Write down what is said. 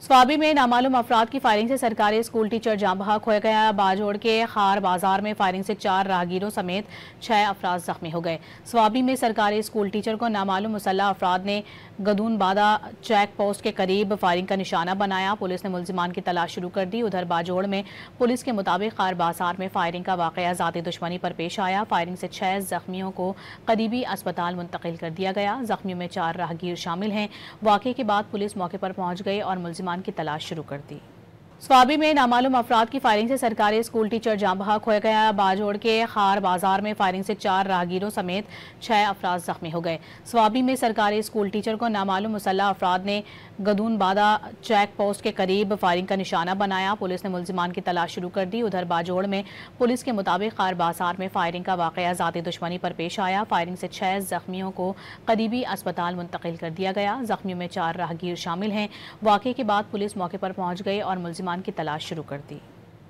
स्वाबी में नामालूम अफराद की फायरिंग से सरकारी स्कूल टीचर जाँ बहक हो गया। बाजोड़ के खार बाजार में फायरिंग से 4 राहगीरों समेत 6 अफराद जख्मी हो गए। स्वाबी में सरकारी स्कूल टीचर को नामालूम मुसल्लह अफराद ने गदूनबादा चेक पोस्ट के करीब फायरिंग का निशाना बनाया। पुलिस ने मुलजिमान की तलाश शुरू कर दी। उधर बाजोड़ में पुलिस के मुताबिक खार बाजार में फायरिंग का वाकया ज़ाती दुश्मनी पर पेश आया। फायरिंग से 6 जख्मियों को करीबी अस्पताल मुंतकिल कर दिया गया। जख्मियों में 4 राहगीर शामिल हैं। वाकये के बाद पुलिस मौके पर पहुंच गई और मुलजिमान की तलाश शुरू कर दी। स्वाबी में नामालूम अफराद की फायरिंग से सरकारी स्कूल टीचर जाँ बहक हो गया। बाजोड़ के खार बाजार में फायरिंग से 4 राहगीरों समेत 6 अफराद जख्मी हो गए। स्वाबी में सरकारी स्कूल टीचर को नामालूम मुसल्लह अफराद ने गदूनबादा चेक पोस्ट के करीब फायरिंग का निशाना बनाया। पुलिस ने मुलजिमान की तलाश शुरू कर दी। उधर बाजोड़ में पुलिस के मुताबिक खार बाजार में फायरिंग का वाकया ज़ाती दुश्मनी पर पेश आया। फायरिंग से 6 जख्मियों को करीबी अस्पताल मुंतकिल कर दिया गया। जख्मियों में 4 राहगीर शामिल हैं। वाकये के बाद पुलिस मौके पर पहुंच गई और मुलजिमान की तलाश शुरू कर दी।